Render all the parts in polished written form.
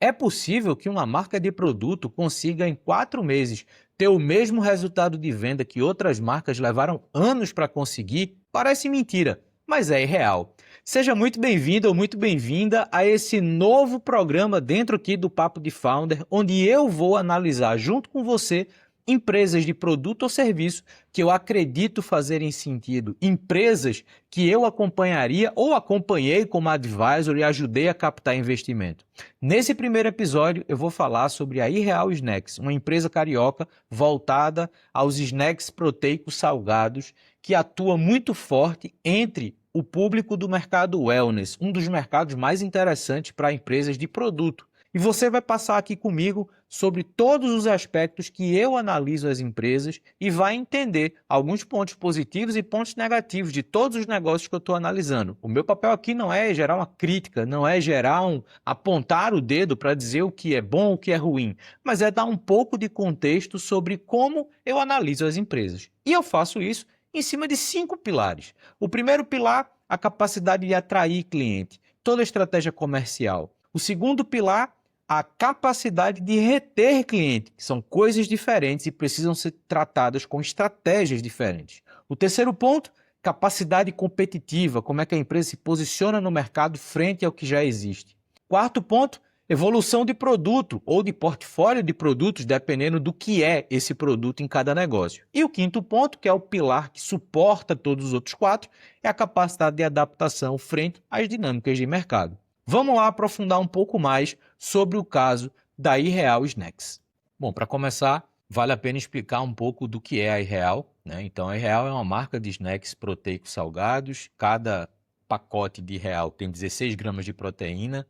É possível que uma marca de produto consiga em 4 meses ter o mesmo resultado de venda que outras marcas levaram anos para conseguir? Parece mentira, mas é irreal. Seja muito bem-vindo ou muito bem-vinda a esse novo programa dentro aqui do Papo de Founder, onde eu vou analisar junto com você empresas de produto ou serviço que eu acredito fazerem sentido, empresas que eu acompanharia ou acompanhei como advisor e ajudei a captar investimento. Nesse primeiro episódio, eu vou falar sobre a Irreal Snacks, uma empresa carioca voltada aos snacks proteicos salgados, que atua muito forte entre o público do mercado wellness, um dos mercados mais interessantes para empresas de produto. E você vai passar aqui comigo sobre todos os aspectos que eu analiso as empresas e vai entender alguns pontos positivos e pontos negativos de todos os negócios que eu estou analisando. O meu papel aqui não é gerar uma crítica, não é apontar o dedo para dizer o que é bom, o que é ruim, mas é dar um pouco de contexto sobre como eu analiso as empresas. E eu faço isso em cima de 5 pilares. O primeiro pilar, a capacidade de atrair cliente, toda a estratégia comercial. O segundo pilar, a capacidade de reter cliente, que são coisas diferentes e precisam ser tratadas com estratégias diferentes. O terceiro ponto, capacidade competitiva, como é que a empresa se posiciona no mercado frente ao que já existe. Quarto ponto, evolução de produto ou de portfólio de produtos, dependendo do que é esse produto em cada negócio. E o quinto ponto, que é o pilar que suporta todos os outros 4, é a capacidade de adaptação frente às dinâmicas de mercado. Vamos lá aprofundar um pouco mais sobre o caso da Irreal Snacks. Bom, para começar, vale a pena explicar um pouco do que é a Irreal, né? Então, a Irreal é uma marca de snacks proteicos salgados. Cada pacote de Irreal tem 16 gramas de proteína,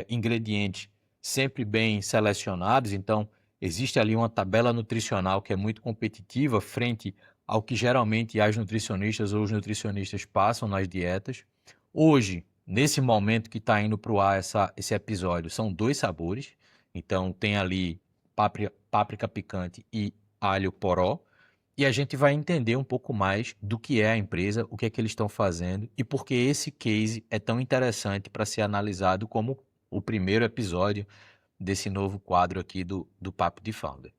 ingredientes sempre bem selecionados. Então, existe ali uma tabela nutricional que é muito competitiva frente ao que geralmente as nutricionistas ou os nutricionistas passam nas dietas. Hoje, nesse momento que está indo para o ar esse episódio, são 2 sabores. Então, tem ali páprica picante e alho poró. E a gente vai entender um pouco mais do que é a empresa, o que é que eles estão fazendo e por que esse case é tão interessante para ser analisado como o primeiro episódio desse novo quadro aqui do Papo de Founder.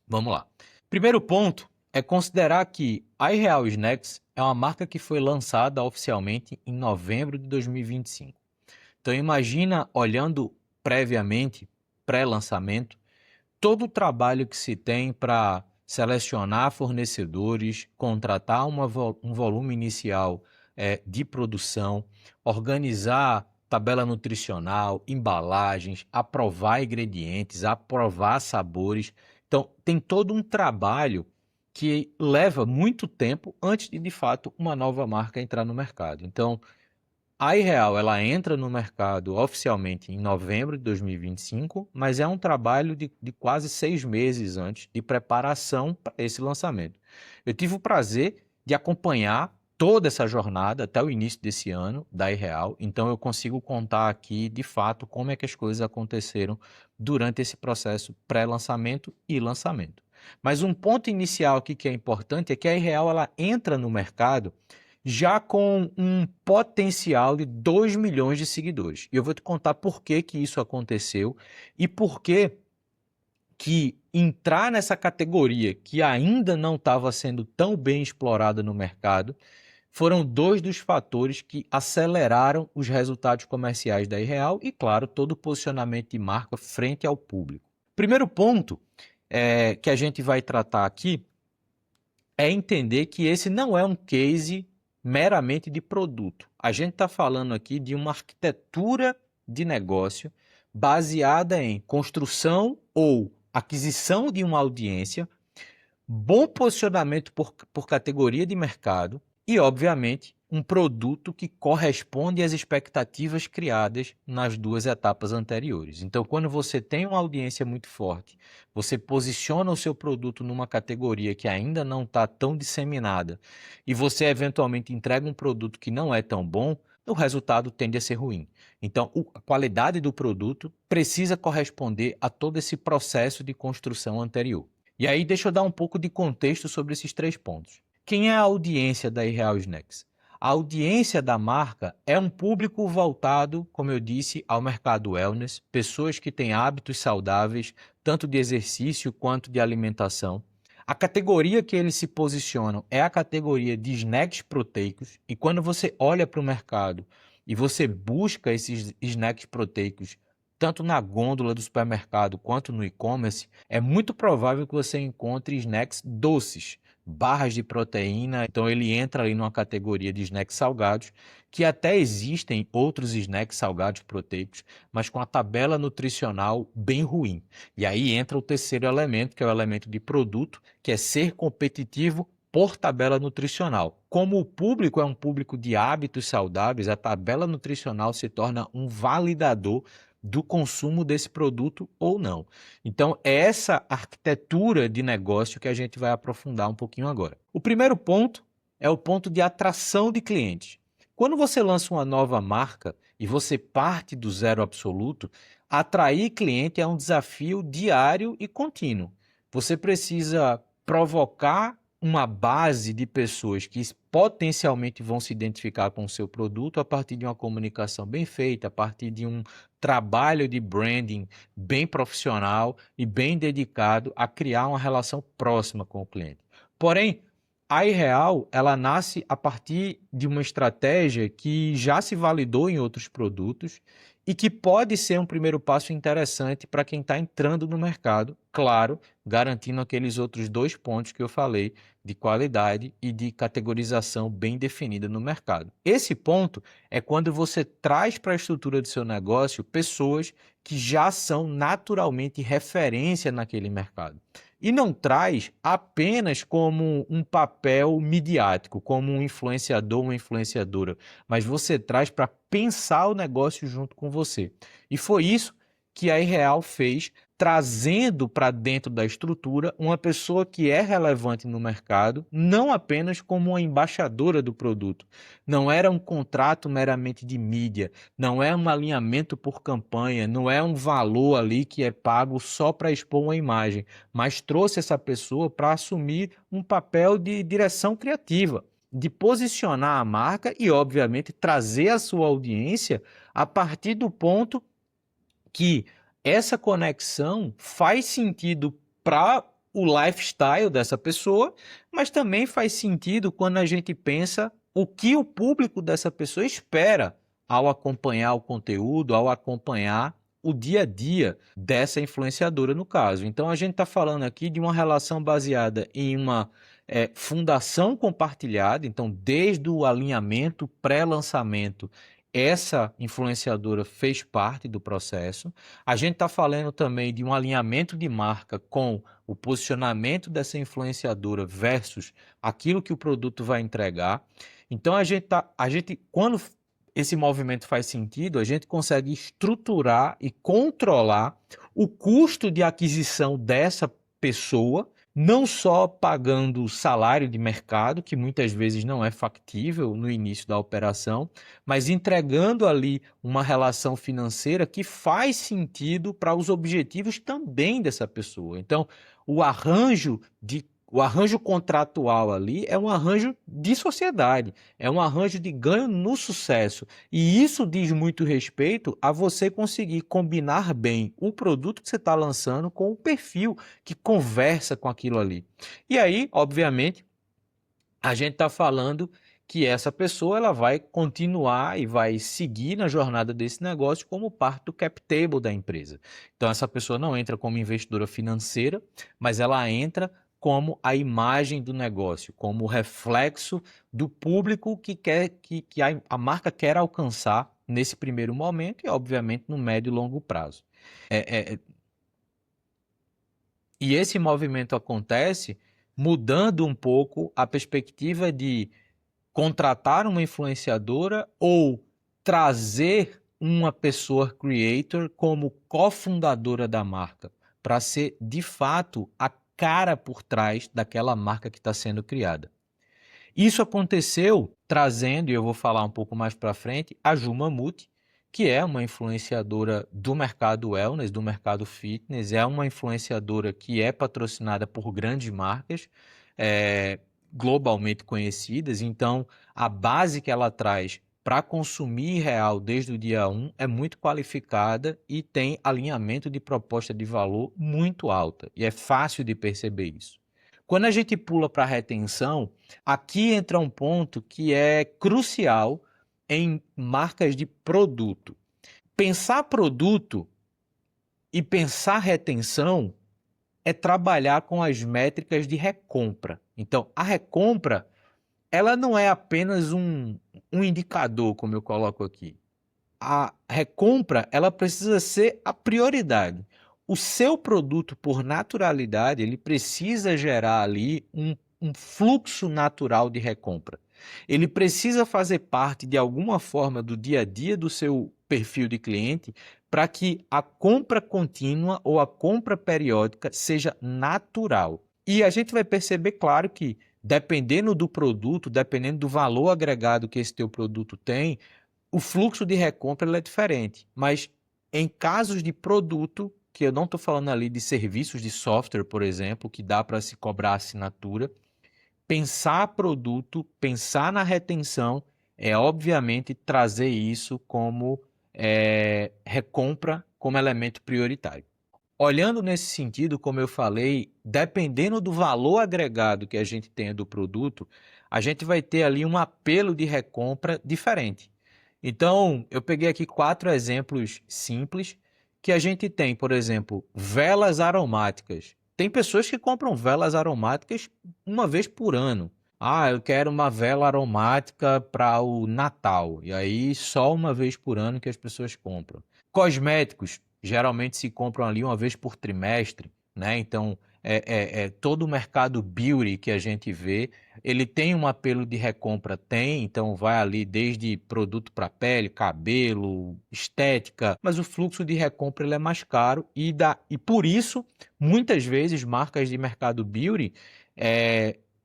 Vamos lá. Primeiro ponto é considerar que a Irreal Snacks é uma marca que foi lançada oficialmente em novembro de 2025. Então imagina, olhando previamente, pré-lançamento, todo o trabalho que se tem para selecionar fornecedores, contratar um volume inicial de produção, organizar tabela nutricional, embalagens, aprovar ingredientes, aprovar sabores. Então, tem todo um trabalho que leva muito tempo antes de fato, uma nova marca entrar no mercado. Então, a Irreal, ela entra no mercado oficialmente em novembro de 2025, mas é um trabalho de quase 6 meses antes de preparação para esse lançamento. Eu tive o prazer de acompanhar toda essa jornada até o início desse ano da Irreal, então eu consigo contar aqui, de fato, como é que as coisas aconteceram durante esse processo pré-lançamento e lançamento. Mas um ponto inicial aqui que é importante é que a Irreal, ela entra no mercado já com um potencial de 2 milhões de seguidores. E eu vou te contar por que que isso aconteceu e por que entrar nessa categoria que ainda não estava sendo tão bem explorada no mercado foram 2 dos fatores que aceleraram os resultados comerciais da Irreal e, claro, todo o posicionamento de marca frente ao público. Primeiro ponto que a gente vai tratar aqui é entender que esse não é um case meramente de produto. A gente está falando aqui de uma arquitetura de negócio baseada em construção ou aquisição de uma audiência, bom posicionamento por categoria de mercado e, obviamente, um produto que corresponde às expectativas criadas nas 2 etapas anteriores. Então, quando você tem uma audiência muito forte, você posiciona o seu produto numa categoria que ainda não está tão disseminada e você eventualmente entrega um produto que não é tão bom, o resultado tende a ser ruim. Então, a qualidade do produto precisa corresponder a todo esse processo de construção anterior. E aí, deixa eu dar um pouco de contexto sobre esses 3 pontos. Quem é a audiência da Irreal Snacks? A audiência da marca é um público voltado, como eu disse, ao mercado wellness, pessoas que têm hábitos saudáveis, tanto de exercício quanto de alimentação. A categoria que eles se posicionam é a categoria de snacks proteicos, e quando você olha para o mercado e você busca esses snacks proteicos, tanto na gôndola do supermercado quanto no e-commerce, é muito provável que você encontre snacks doces, barras de proteína. Então ele entra ali numa categoria de snacks salgados, que até existem outros snacks salgados proteicos, mas com a tabela nutricional bem ruim. E aí entra o terceiro elemento, que é o elemento de produto, que é ser competitivo por tabela nutricional. Como o público é um público de hábitos saudáveis, a tabela nutricional se torna um validador do consumo desse produto ou não. Então, é essa arquitetura de negócio que a gente vai aprofundar um pouquinho agora. O primeiro ponto é o ponto de atração de clientes. Quando você lança uma nova marca e você parte do zero absoluto, atrair cliente é um desafio diário e contínuo. Você precisa provocar uma base de pessoas que potencialmente vão se identificar com o seu produto a partir de uma comunicação bem feita, a partir de um trabalho de branding bem profissional e bem dedicado a criar uma relação próxima com o cliente. Porém, a iReal, ela nasce a partir de uma estratégia que já se validou em outros produtos e que pode ser um primeiro passo interessante para quem está entrando no mercado, claro, garantindo aqueles outros 2 pontos que eu falei, de qualidade e de categorização bem definida no mercado. Esse ponto é quando você traz para a estrutura do seu negócio pessoas que já são naturalmente referência naquele mercado. E não traz apenas como um papel midiático, como um influenciador, uma influenciadora, mas você traz para pensar o negócio junto com você. E foi isso que a iReal fez, trazendo para dentro da estrutura uma pessoa que é relevante no mercado, não apenas como uma embaixadora do produto. Não era um contrato meramente de mídia, não é um alinhamento por campanha, não é um valor ali que é pago só para expor uma imagem, mas trouxe essa pessoa para assumir um papel de direção criativa, de posicionar a marca e, obviamente, trazer a sua audiência a partir do ponto que essa conexão faz sentido para o lifestyle dessa pessoa, mas também faz sentido quando a gente pensa o que o público dessa pessoa espera ao acompanhar o conteúdo, ao acompanhar o dia a dia dessa influenciadora, no caso. Então, a gente está falando aqui de uma relação baseada em uma fundação compartilhada, então, desde o alinhamento pré-lançamento, essa influenciadora fez parte do processo. A gente está falando também de um alinhamento de marca com o posicionamento dessa influenciadora versus aquilo que o produto vai entregar. Então, quando esse movimento faz sentido, a gente consegue estruturar e controlar o custo de aquisição dessa pessoa, não só pagando o salário de mercado, que muitas vezes não é factível no início da operação, mas entregando ali uma relação financeira que faz sentido para os objetivos também dessa pessoa. Então, o arranjo contratual ali é um arranjo de sociedade, é um arranjo de ganho no sucesso. E isso diz muito respeito a você conseguir combinar bem o produto que você está lançando com o perfil que conversa com aquilo ali. E aí, obviamente, a gente está falando que essa pessoa ela vai continuar e vai seguir na jornada desse negócio como parte do cap table da empresa. Então, essa pessoa não entra como investidora financeira, mas ela entra como a imagem do negócio, como o reflexo do público que a marca quer alcançar nesse primeiro momento e, obviamente, no médio e longo prazo. E esse movimento acontece mudando um pouco a perspectiva de contratar uma influenciadora ou trazer uma pessoa creator como cofundadora da marca, para ser de fato a cara por trás daquela marca que está sendo criada. Isso aconteceu trazendo, e eu vou falar um pouco mais para frente, a Ju Mamute, que é uma influenciadora do mercado wellness, do mercado fitness, é uma influenciadora que é patrocinada por grandes marcas, globalmente conhecidas, então a base que ela traz para consumir real desde o dia 1 é muito qualificada e tem alinhamento de proposta de valor muito alta, e é fácil de perceber isso. Quando a gente pula para a retenção, aqui entra um ponto que é crucial em marcas de produto. Pensar produto e pensar retenção é trabalhar com as métricas de recompra. Então, a recompra, ela não é apenas um indicador, como eu coloco aqui. A recompra, ela precisa ser a prioridade. O seu produto, por naturalidade, ele precisa gerar ali um fluxo natural de recompra. Ele precisa fazer parte, de alguma forma, do dia a dia do seu perfil de cliente para que a compra contínua ou a compra periódica seja natural. E a gente vai perceber, claro, que dependendo do produto, dependendo do valor agregado que esse teu produto tem, o fluxo de recompra é diferente. Mas em casos de produto, que eu não estou falando ali de serviços de software, por exemplo, que dá para se cobrar assinatura, pensar produto, pensar na retenção, é obviamente trazer isso como recompra como elemento prioritário. Olhando nesse sentido, como eu falei, dependendo do valor agregado que a gente tenha do produto, a gente vai ter ali um apelo de recompra diferente. Então, eu peguei aqui 4 exemplos simples que a gente tem, por exemplo, velas aromáticas. Tem pessoas que compram velas aromáticas uma vez por ano. Ah, eu quero uma vela aromática para o Natal. E aí, só uma vez por ano que as pessoas compram. Cosméticos, geralmente se compram ali uma vez por trimestre, né? Então, todo o mercado beauty que a gente vê, ele tem um apelo de recompra, tem, então vai ali desde produto para pele, cabelo, estética, mas o fluxo de recompra ele é mais caro e por isso, muitas vezes, marcas de mercado beauty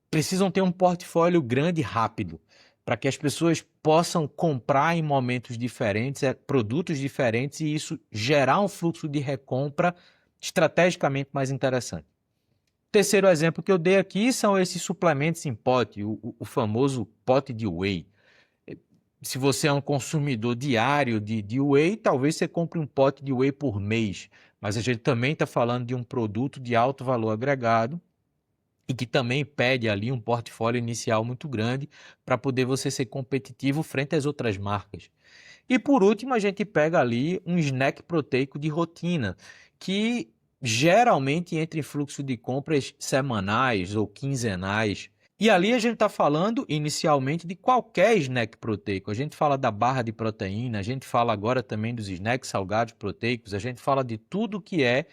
precisam ter um portfólio grande e rápido, para que as pessoas possam comprar em momentos diferentes, produtos diferentes, e isso gerar um fluxo de recompra estrategicamente mais interessante. Terceiro exemplo que eu dei aqui são esses suplementos em pote, o famoso pote de whey. Se você é um consumidor diário de whey, talvez você compre um pote de whey por mês, mas a gente também está falando de um produto de alto valor agregado, e que também pede ali um portfólio inicial muito grande para poder você ser competitivo frente às outras marcas. E por último, a gente pega ali um snack proteico de rotina, que geralmente entra em fluxo de compras semanais ou quinzenais. E ali a gente está falando inicialmente de qualquer snack proteico. A gente fala da barra de proteína, a gente fala agora também dos snacks salgados proteicos, a gente fala de tudo que é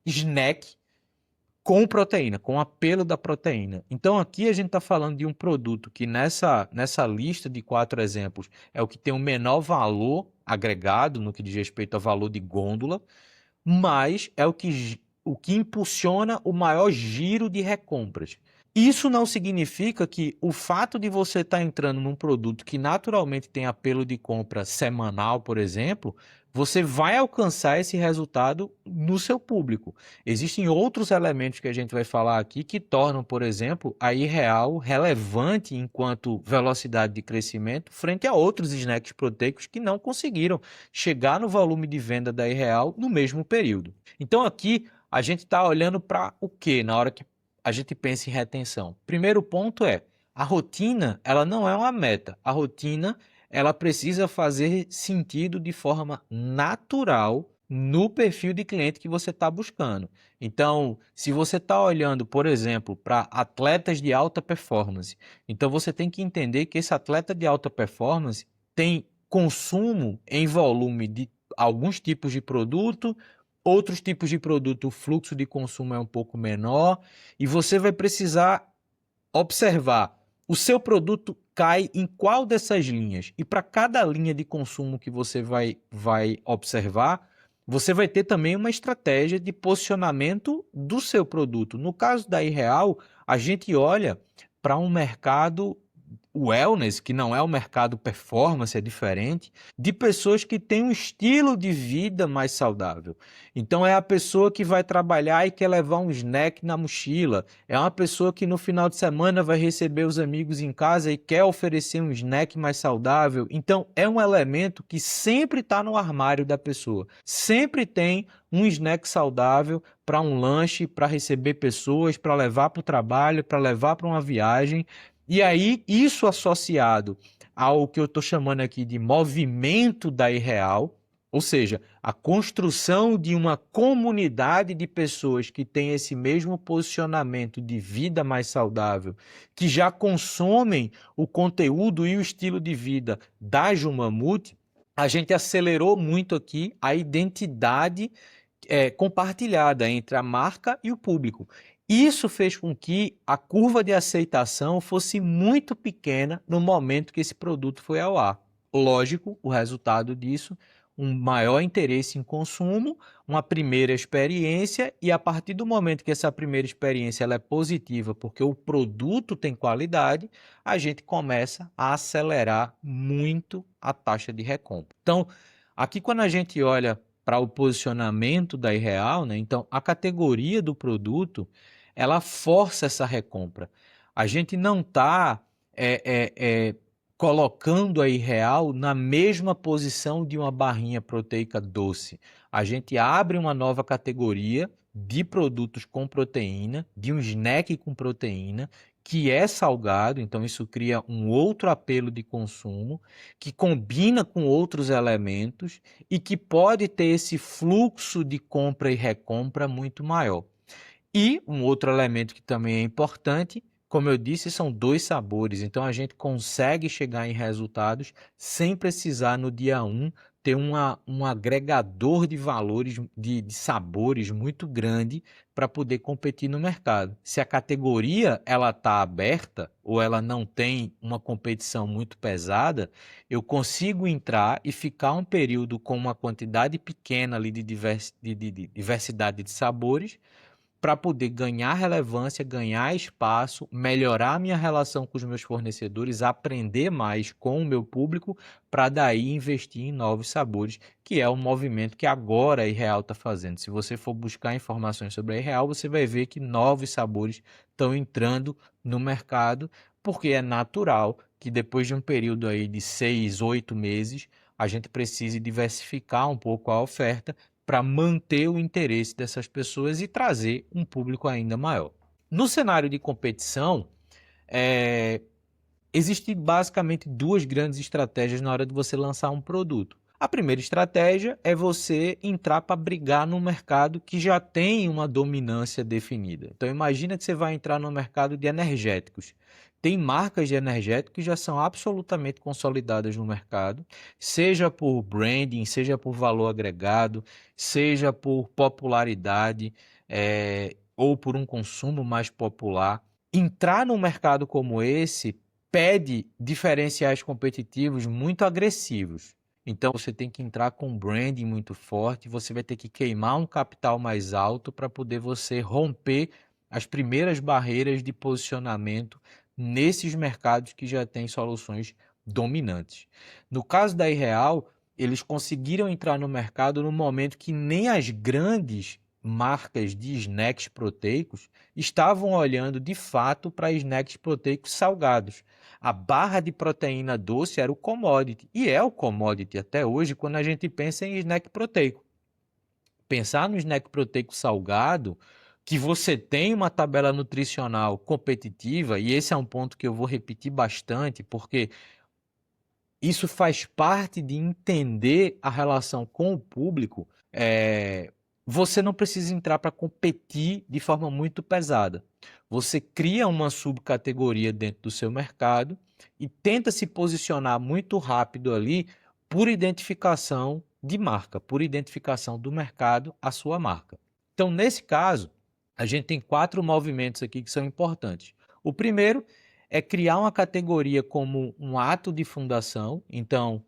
snack com proteína, com apelo da proteína. Então aqui a gente está falando de um produto que nessa lista de 4 exemplos é o que tem o menor valor agregado no que diz respeito ao valor de gôndola, mas é o que impulsiona o maior giro de recompras. Isso não significa que o fato de você estar entrando num produto que naturalmente tem apelo de compra semanal, por exemplo, você vai alcançar esse resultado no seu público. Existem outros elementos que a gente vai falar aqui que tornam, por exemplo, a iReal relevante enquanto velocidade de crescimento frente a outros snacks proteicos que não conseguiram chegar no volume de venda da iReal no mesmo período. Então aqui a gente está olhando para o quê na hora que a gente pensa em retenção? Primeiro ponto é, a rotina, ela não é uma meta. A rotina, ela precisa fazer sentido de forma natural no perfil de cliente que você está buscando. Então, se você está olhando, por exemplo, para atletas de alta performance, então você tem que entender que esse atleta de alta performance tem consumo em volume de alguns tipos de produto. Outros tipos de produto, o fluxo de consumo é um pouco menor e você vai precisar observar o seu produto cai em qual dessas linhas. E para cada linha de consumo que você vai observar, você vai ter também uma estratégia de posicionamento do seu produto. No caso da iReal, a gente olha para um mercado wellness, que não é o mercado performance, é diferente, de pessoas que têm um estilo de vida mais saudável. Então é a pessoa que vai trabalhar e quer levar um snack na mochila, é uma pessoa que no final de semana vai receber os amigos em casa e quer oferecer um snack mais saudável. Então é um elemento que sempre está no armário da pessoa, sempre tem um snack saudável para um lanche, para receber pessoas, para levar para o trabalho, para levar para uma viagem. E aí, isso associado ao que eu estou chamando aqui de movimento da Irreal, ou seja, a construção de uma comunidade de pessoas que têm esse mesmo posicionamento de vida mais saudável, que já consomem o conteúdo e o estilo de vida da Jumamute, a gente acelerou muito aqui a identidade compartilhada entre a marca e o público. Isso fez com que a curva de aceitação fosse muito pequena no momento que esse produto foi ao ar. Lógico, o resultado disso, um maior interesse em consumo, uma primeira experiência, e a partir do momento que essa primeira experiência ela é positiva, porque o produto tem qualidade, a gente começa a acelerar muito a taxa de recompra. Então, aqui quando a gente olha para o posicionamento da Irreal, né? Então a categoria do produto ela força essa recompra. A gente não está colocando a Irreal na mesma posição de uma barrinha proteica doce. A gente abre uma nova categoria de produtos com proteína, de um snack com proteína, que é salgado, então isso cria um outro apelo de consumo, que combina com outros elementos e que pode ter esse fluxo de compra e recompra muito maior. E um outro elemento que também é importante, como eu disse, são 2 sabores. Então a gente consegue chegar em resultados sem precisar no dia 1 ter um agregador de valores, de sabores muito grande para poder competir no mercado. Se a categoria ela está aberta ou ela não tem uma competição muito pesada, eu consigo entrar e ficar um período com uma quantidade pequena ali de diversidade de sabores, para poder ganhar relevância, ganhar espaço, melhorar minha relação com os meus fornecedores, aprender mais com o meu público, para daí investir em novos sabores, que é um movimento que agora a Irreal está fazendo. Se você for buscar informações sobre a Irreal, você vai ver que novos sabores estão entrando no mercado, porque é natural que depois de um período aí de 6, 8 meses, a gente precise diversificar um pouco a oferta para manter o interesse dessas pessoas e trazer um público ainda maior. No cenário de competição, existem basicamente 2 grandes estratégias na hora de você lançar um produto. A primeira estratégia é você entrar para brigar no mercado que já tem uma dominância definida. Então imagina que você vai entrar no mercado de energéticos. Tem marcas de energéticos que já são absolutamente consolidadas no mercado, seja por branding, seja por valor agregado, seja por popularidade, ou por um consumo mais popular. Entrar num mercado como esse pede diferenciais competitivos muito agressivos. Então você tem que entrar com um branding muito forte, você vai ter que queimar um capital mais alto para poder você romper as primeiras barreiras de posicionamento nesses mercados que já têm soluções dominantes. No caso da Irreal, eles conseguiram entrar no mercado no momento que nem as grandes marcas de snacks proteicos estavam olhando de fato para snacks proteicos salgados. A barra de proteína doce era o commodity, e é o commodity até hoje quando a gente pensa em snack proteico. Pensar no snack proteico salgado, que você tem uma tabela nutricional competitiva, e esse é um ponto que eu vou repetir bastante, porque isso faz parte de entender a relação com o público. Você não precisa entrar para competir de forma muito pesada. Você cria uma subcategoria dentro do seu mercado e tenta se posicionar muito rápido ali por identificação de marca, por identificação do mercado à sua marca. Então, nesse caso, a gente tem 4 movimentos aqui que são importantes. O primeiro é criar uma categoria como um ato de fundação. Então,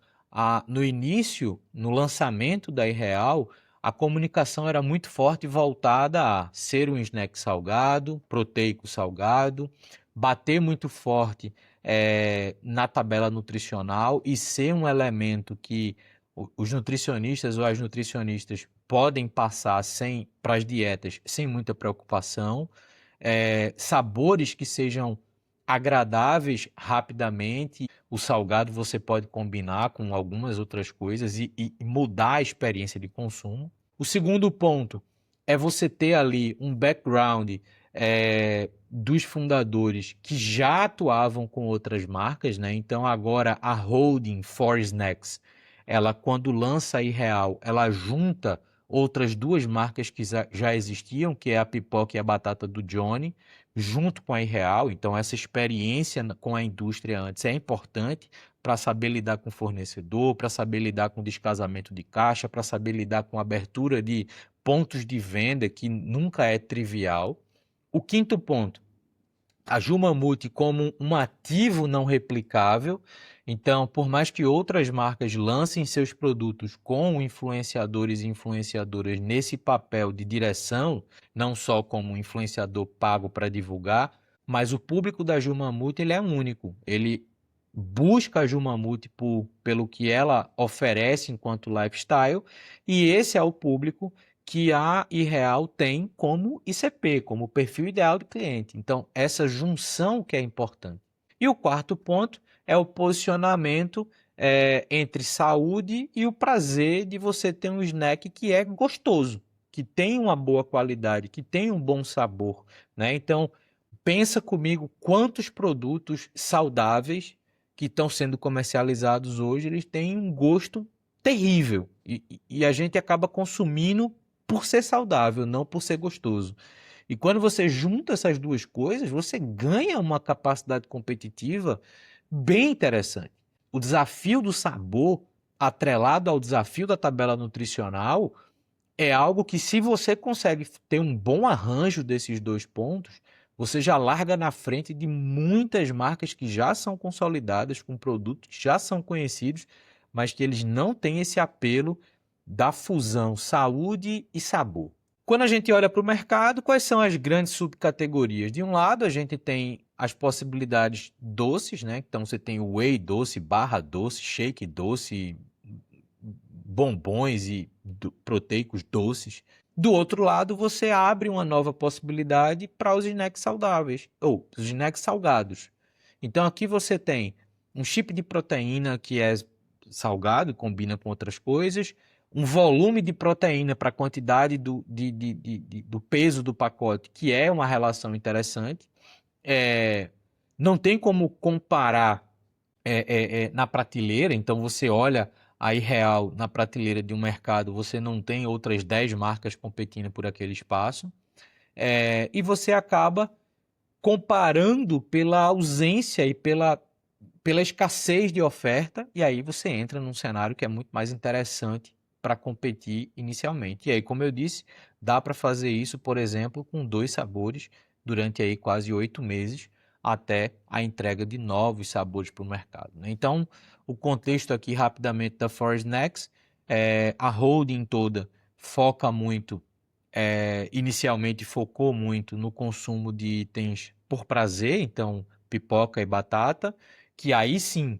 no início, no lançamento da Irreal, a comunicação era muito forte voltada a ser um snack salgado, proteico salgado, bater muito forte na tabela nutricional e ser um elemento que os nutricionistas ou as nutricionistas podem passar para as dietas sem muita preocupação, sabores que sejam agradáveis rapidamente. O salgado você pode combinar com algumas outras coisas e mudar a experiência de consumo. O segundo ponto é você ter ali um background dos fundadores que já atuavam com outras marcas, né? Então agora a holding For Snacks, ela quando lança a Irreal, ela junta outras duas marcas que já existiam, que é a pipoca e a batata do Johnny, junto com a Irreal. Então essa experiência com a indústria antes é importante para saber lidar com o fornecedor, para saber lidar com descasamento de caixa, para saber lidar com abertura de pontos de venda, que nunca é trivial. O quinto ponto, a Jumamute como um ativo não replicável. Então, por mais que outras marcas lancem seus produtos com influenciadores e influenciadoras nesse papel de direção, não só como influenciador pago para divulgar, mas o público da Jumamute ele é único. Ele busca a Jumamute pelo que ela oferece enquanto lifestyle, e esse é o público que a Irreal tem como ICP, como perfil ideal de cliente. Então, essa junção que é importante. E o quarto ponto é o posicionamento entre saúde e o prazer de você ter um snack que é gostoso, que tem uma boa qualidade, que tem um bom sabor, né? Então, pensa comigo quantos produtos saudáveis que estão sendo comercializados hoje, eles têm um gosto terrível. E a gente acaba consumindo por ser saudável, não por ser gostoso. E quando você junta essas duas coisas, você ganha uma capacidade competitiva bem interessante. O desafio do sabor, atrelado ao desafio da tabela nutricional, é algo que, se você consegue ter um bom arranjo desses dois pontos, você já larga na frente de muitas marcas que já são consolidadas, com produtos que já são conhecidos, mas que eles não têm esse apelo da fusão saúde e sabor. Quando a gente olha para o mercado, quais são as grandes subcategorias? De um lado, a gente tem as possibilidades doces, né? Então você tem o whey doce, barra doce, shake doce, bombons e proteicos doces. Do outro lado, você abre uma nova possibilidade para os snacks saudáveis, ou os snacks salgados. Então aqui você tem um chip de proteína que é salgado, combina com outras coisas, um volume de proteína para a quantidade do peso do pacote, que é uma relação interessante. Não tem como comparar na prateleira, então você olha a Irreal na prateleira de um mercado, você não tem outras 10 marcas competindo por aquele espaço, e você acaba comparando pela ausência e pela escassez de oferta, e aí você entra num cenário que é muito mais interessante para competir inicialmente. E aí, como eu disse, dá para fazer isso, por exemplo, com 2 sabores durante aí quase 8 meses, até a entrega de novos sabores para o mercado, né? Então, o contexto aqui rapidamente da Forest Next, a holding toda foca muito, inicialmente focou muito no consumo de itens por prazer, então pipoca e batata, que aí sim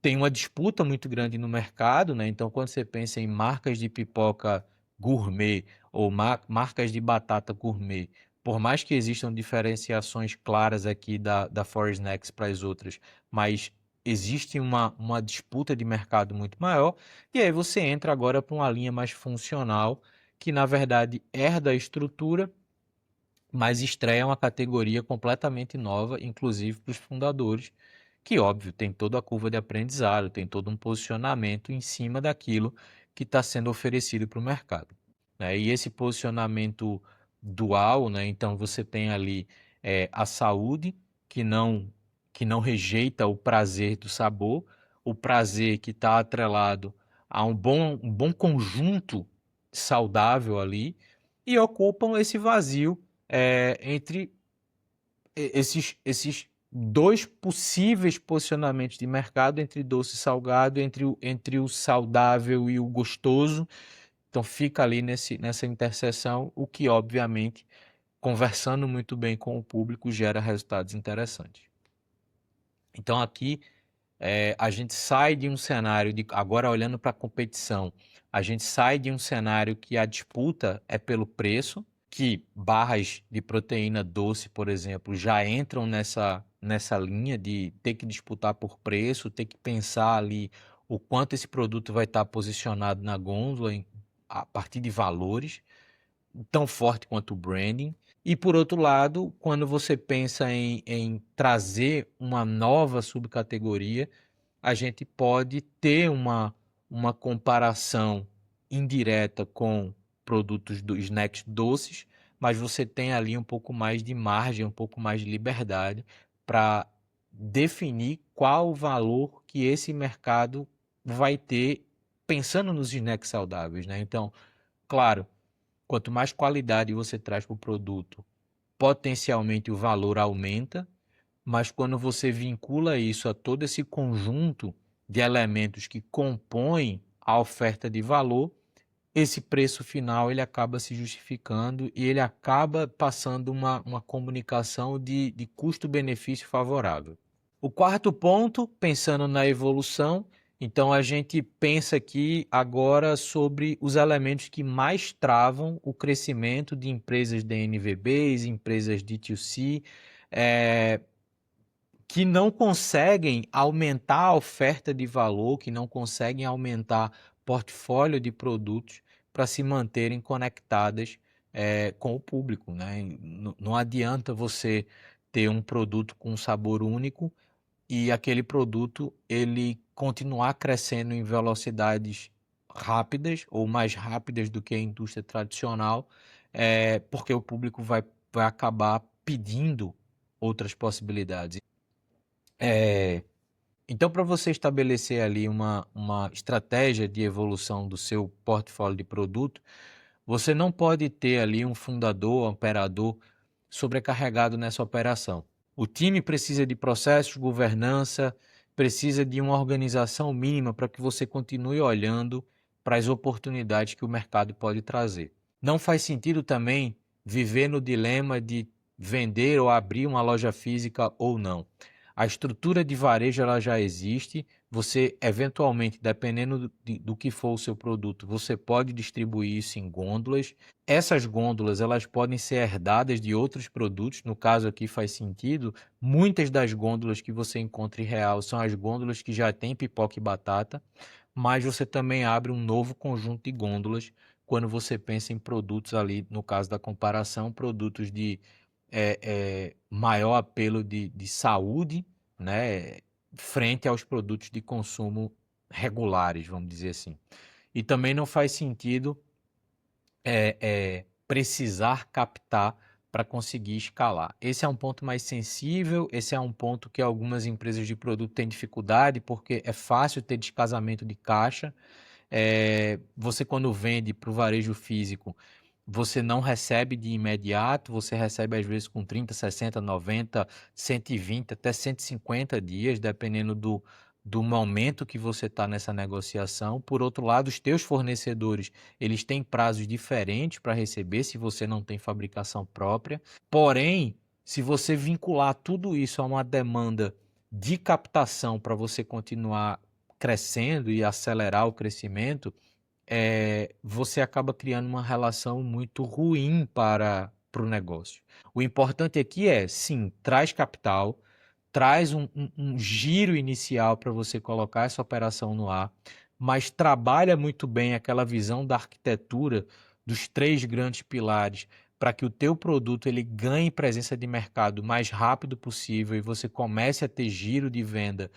tem uma disputa muito grande no mercado, né? Então, quando você pensa em marcas de pipoca gourmet ou marcas de batata gourmet, por mais que existam diferenciações claras aqui da Forest Next para as outras, mas existe uma disputa de mercado muito maior, e aí você entra agora para uma linha mais funcional, que na verdade herda a estrutura, mas estreia uma categoria completamente nova, inclusive para os fundadores, que, óbvio, tem toda a curva de aprendizado, tem todo um posicionamento em cima daquilo que está sendo oferecido para o mercado, né? E esse posicionamento dual, né? Então você tem ali a saúde, que não rejeita o prazer do sabor, o prazer que está atrelado a um bom conjunto saudável ali, e ocupam esse vazio entre esses dois possíveis posicionamentos de mercado, entre doce e salgado, entre o saudável e o gostoso. Então fica ali nessa interseção, o que obviamente, conversando muito bem com o público, gera resultados interessantes. Então aqui a gente sai de um cenário agora olhando para a competição, a gente sai de um cenário que a disputa é pelo preço, que barras de proteína doce, por exemplo, já entram nessa linha de ter que disputar por preço, ter que pensar ali o quanto esse produto vai estar posicionado na gôndola a partir de valores, tão forte quanto o branding. E por outro lado, quando você pensa em trazer uma nova subcategoria, a gente pode ter uma comparação indireta com produtos dos snacks doces, mas você tem ali um pouco mais de margem, um pouco mais de liberdade para definir qual o valor que esse mercado vai ter pensando nos snacks saudáveis, né? Então, claro, quanto mais qualidade você traz para o produto, potencialmente o valor aumenta, mas quando você vincula isso a todo esse conjunto de elementos que compõem a oferta de valor, esse preço final ele acaba se justificando e ele acaba passando uma comunicação de custo-benefício favorável. O quarto ponto, pensando na evolução, então a gente pensa aqui agora sobre os elementos que mais travam o crescimento de empresas DNVBs, empresas D2C, que não conseguem aumentar a oferta de valor, que não conseguem aumentar portfólio de produtos para se manterem conectadas com o público, né? Não adianta você ter um produto com sabor único e aquele produto ele continuar crescendo em velocidades rápidas ou mais rápidas do que a indústria tradicional, porque o público vai acabar pedindo outras possibilidades. Então, para você estabelecer ali uma estratégia de evolução do seu portfólio de produto, você não pode ter ali um fundador, um operador sobrecarregado nessa operação. O time precisa de processos, governança, precisa de uma organização mínima para que você continue olhando para as oportunidades que o mercado pode trazer. Não faz sentido também viver no dilema de vender ou abrir uma loja física ou não. A estrutura de varejo ela já existe, você eventualmente, dependendo do que for o seu produto, você pode distribuir isso em gôndolas. Essas gôndolas elas podem ser herdadas de outros produtos, no caso aqui faz sentido, muitas das gôndolas que você encontra em real são as gôndolas que já têm pipoca e batata, mas você também abre um novo conjunto de gôndolas quando você pensa em produtos ali, no caso da comparação, produtos de maior apelo de saúde, né, frente aos produtos de consumo regulares, vamos dizer assim. E também não faz sentido precisar captar para conseguir escalar. Esse é um ponto mais sensível, esse é um ponto que algumas empresas de produto têm dificuldade, porque é fácil ter descasamento de caixa. Você quando vende para o varejo físico, você não recebe de imediato, você recebe às vezes com 30, 60, 90, 120, até 150 dias, dependendo do momento que você está nessa negociação. Por outro lado, os teus fornecedores, eles têm prazos diferentes para receber se você não tem fabricação própria. Porém, se você vincular tudo isso a uma demanda de captação para você continuar crescendo e acelerar o crescimento, você acaba criando uma relação muito ruim para o negócio. O importante aqui é, sim, traz capital, traz um giro inicial para você colocar essa operação no ar, mas trabalha muito bem aquela visão da arquitetura dos três grandes pilares para que o teu produto ele ganhe presença de mercado o mais rápido possível e você comece a ter giro de venda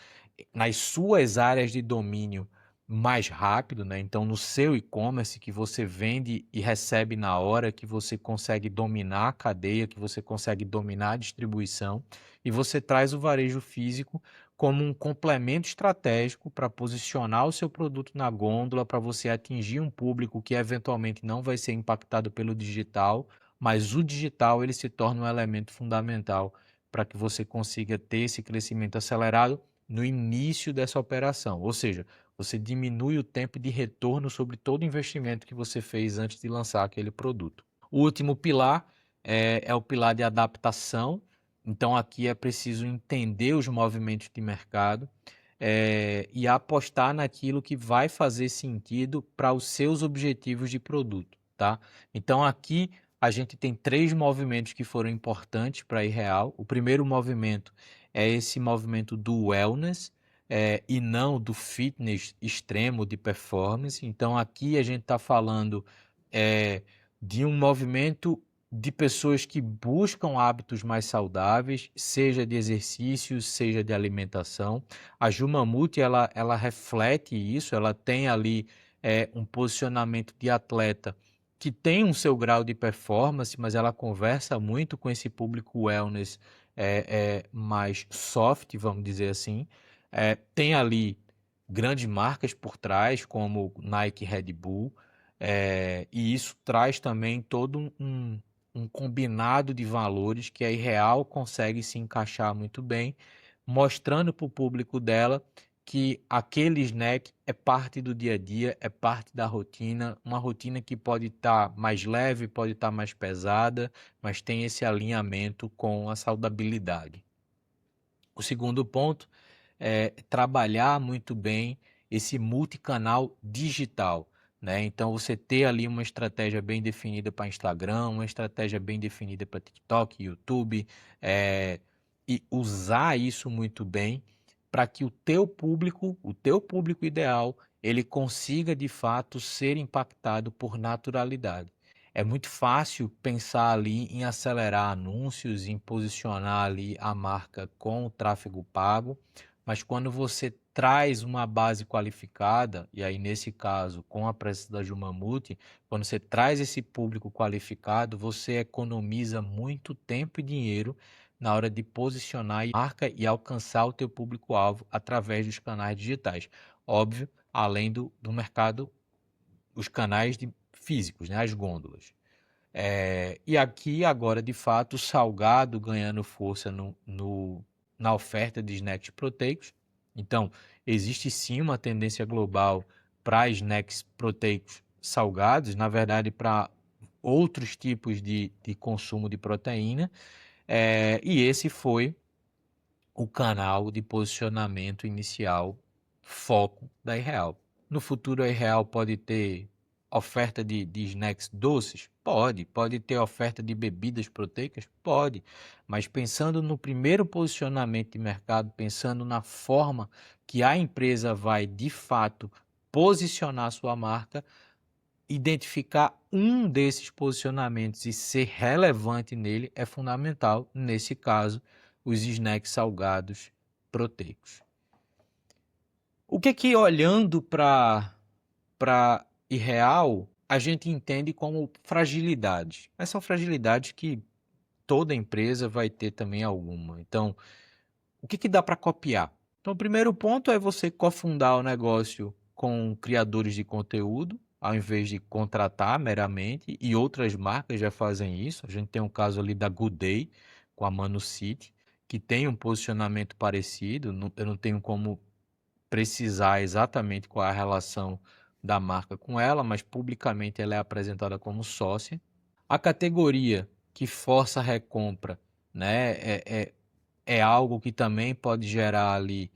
nas suas áreas de domínio mais rápido, né? Então, no seu e-commerce que você vende e recebe na hora, que você consegue dominar a cadeia, que você consegue dominar a distribuição, e você traz o varejo físico como um complemento estratégico para posicionar o seu produto na gôndola, para você atingir um público que eventualmente não vai ser impactado pelo digital, mas o digital ele se torna um elemento fundamental para que você consiga ter esse crescimento acelerado no início dessa operação. Ou seja, você diminui o tempo de retorno sobre todo o investimento que você fez antes de lançar aquele produto. O último pilar é o pilar de adaptação. Então aqui é preciso entender os movimentos de mercado e apostar naquilo que vai fazer sentido para os seus objetivos de produto, tá? Então aqui a gente tem três movimentos que foram importantes para a Irreal. O primeiro movimento é esse movimento do wellness e não do fitness extremo de performance. Então aqui a gente está falando de um movimento de pessoas que buscam hábitos mais saudáveis, seja de exercícios, seja de alimentação. A Jumamuti, ela reflete isso, ela tem ali um posicionamento de atleta que tem um seu grau de performance, mas ela conversa muito com esse público wellness mais soft, vamos dizer assim. Tem ali grandes marcas por trás, como Nike e Red Bull, e isso traz também todo um combinado de valores que a Irreal consegue se encaixar muito bem, mostrando para o público dela que aquele snack é parte do dia a dia, é parte da rotina, uma rotina que pode estar mais leve, pode estar mais pesada, mas tem esse alinhamento com a saudabilidade. O segundo ponto é trabalhar muito bem esse multicanal digital, né? Então você ter ali uma estratégia bem definida para Instagram, uma estratégia bem definida para TikTok, YouTube, e usar isso muito bem para que o teu público ideal, ele consiga de fato ser impactado por naturalidade. É muito fácil pensar ali em acelerar anúncios, em posicionar ali a marca com o tráfego pago, mas quando você traz uma base qualificada, e aí nesse caso com a presença da Jumamuti, quando você traz esse público qualificado, você economiza muito tempo e dinheiro na hora de posicionar a marca e alcançar o teu público-alvo através dos canais digitais. Óbvio, além do mercado, os canais físicos, né, as gôndolas. E aqui agora, de fato, o salgado ganhando força na oferta de snacks proteicos. Então, existe sim uma tendência global para snacks proteicos salgados, na verdade, para outros tipos de consumo de proteína. E esse foi o canal de posicionamento inicial, foco da Irreal. No futuro, a Irreal pode ter oferta de snacks doces? Pode. Pode ter oferta de bebidas proteicas? Pode. Mas pensando no primeiro posicionamento de mercado, pensando na forma que a empresa vai, de fato, posicionar sua marca, identificar um desses posicionamentos e ser relevante nele é fundamental, nesse caso, os snacks salgados proteicos. O que olhando para Irreal, a gente entende como fragilidade? Mas são fragilidades que toda empresa vai ter também alguma. Então, o que dá para copiar? Então, o primeiro ponto é você cofundar o negócio com criadores de conteúdo, ao invés de contratar meramente, e outras marcas já fazem isso. A gente tem um caso ali da Good Day, com a Manu City, que tem um posicionamento parecido. Eu não tenho como precisar exatamente qual é a relação da marca com ela, mas publicamente ela é apresentada como sócia. A categoria que força a recompra, né, é algo que também pode gerar ali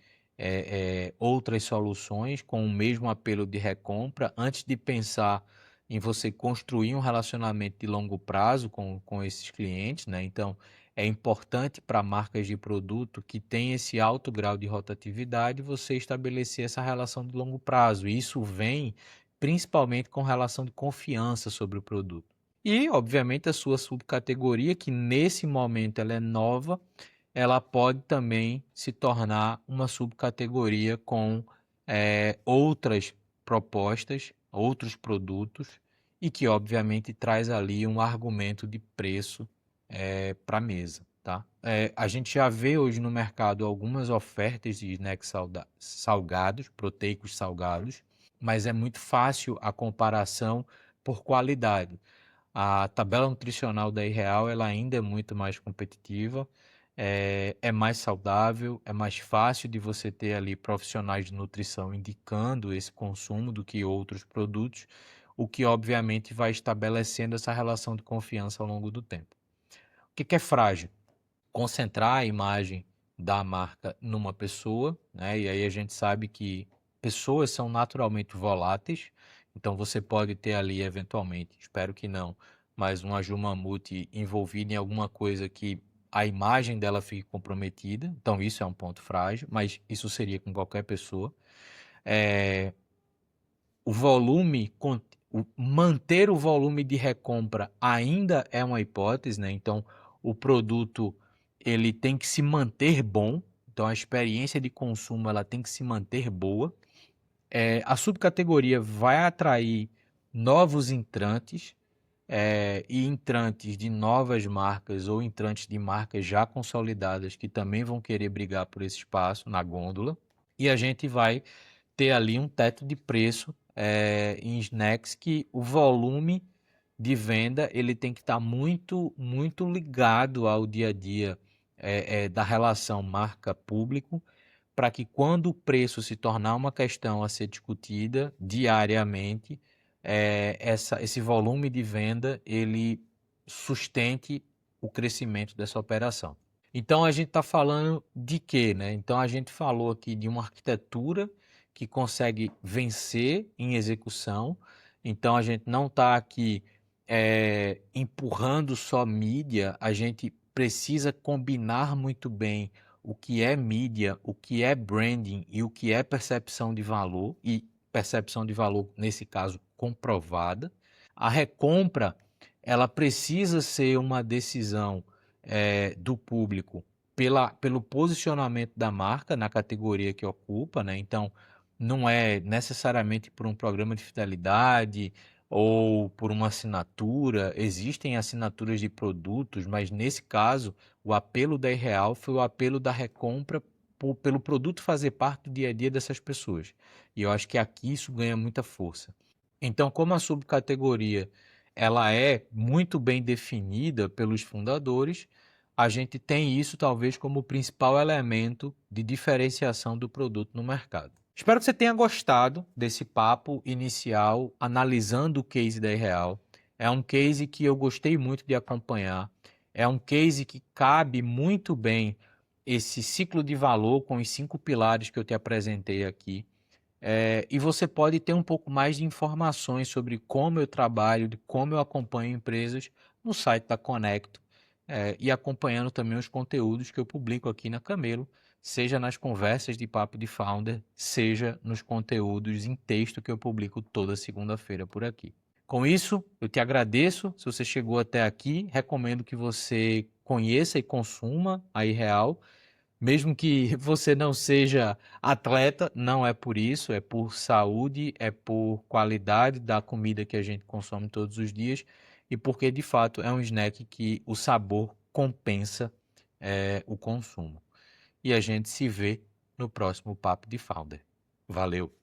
outras soluções com o mesmo apelo de recompra, antes de pensar em você construir um relacionamento de longo prazo com esses clientes, né? Então, é importante para marcas de produto que têm esse alto grau de rotatividade você estabelecer essa relação de longo prazo. E isso vem principalmente com relação de confiança sobre o produto. E, obviamente, a sua subcategoria, que nesse momento ela é nova, ela pode também se tornar uma subcategoria com outras propostas, outros produtos, e que obviamente traz ali um argumento de preço para a mesa. Tá? A gente já vê hoje no mercado algumas ofertas de snacks salgados, proteicos salgados, mas é muito fácil a comparação por qualidade. A tabela nutricional da Irreal ela ainda é muito mais competitiva, é mais saudável, é mais fácil de você ter ali profissionais de nutrição indicando esse consumo do que outros produtos, o que obviamente vai estabelecendo essa relação de confiança ao longo do tempo. O que é frágil? concentrar a imagem da marca numa pessoa, né? E aí a gente sabe que pessoas são naturalmente voláteis, então você pode ter ali eventualmente, espero que não, mas uma Ju Mamute envolvida em alguma coisa que a imagem dela fique comprometida, então isso é um ponto frágil, mas isso seria com qualquer pessoa. É, o volume, manter o volume de recompra ainda é uma hipótese, né? Então, o produto ele tem que se manter bom, então a experiência de consumo ela tem que se manter boa. A subcategoria vai atrair novos entrantes, e entrantes de novas marcas ou entrantes de marcas já consolidadas que também vão querer brigar por esse espaço na gôndola. E a gente vai ter ali um teto de preço em snacks que o volume de venda ele tem que estar muito ligado ao dia a dia da relação marca-público, para que quando o preço se tornar uma questão a ser discutida diariamente, esse volume de venda ele sustente o crescimento dessa operação. Então a gente está falando de quê, né? Então a gente falou aqui de uma arquitetura que consegue vencer em execução. Então a gente não está aqui empurrando só mídia, a gente precisa combinar muito bem o que é mídia, o que é branding e o que é percepção de valor, e percepção de valor, nesse caso, comprovada. A recompra, ela precisa ser uma decisão do público pelo posicionamento da marca na categoria que ocupa, né? Então, não é necessariamente por um programa de fidelidade ou por uma assinatura. Existem assinaturas de produtos, mas nesse caso, o apelo da Irreal foi o apelo da recompra pelo produto fazer parte do dia a dia dessas pessoas. E eu acho que aqui isso ganha muita força. Então, como a subcategoria ela é muito bem definida pelos fundadores, a gente tem isso talvez como o principal elemento de diferenciação do produto no mercado. Espero que você tenha gostado desse papo inicial analisando o case da Irreal. É um case que eu gostei muito de acompanhar. É um case que cabe muito bem esse ciclo de valor com os 5 pilares que eu te apresentei aqui. E você pode ter um pouco mais de informações sobre como eu trabalho, de como eu acompanho empresas no site da Conecto, e acompanhando também os conteúdos que eu publico aqui na Camelo, seja nas conversas de papo de founder, seja nos conteúdos em texto que eu publico toda segunda-feira por aqui. Com isso, eu te agradeço. Se você chegou até aqui, recomendo que você conheça e consuma a Irreal. Mesmo que você não seja atleta, não é por isso, é por saúde, é por qualidade da comida que a gente consome todos os dias e porque de fato é um snack que o sabor compensa o consumo. E a gente se vê no próximo Papo de Founder. Valeu!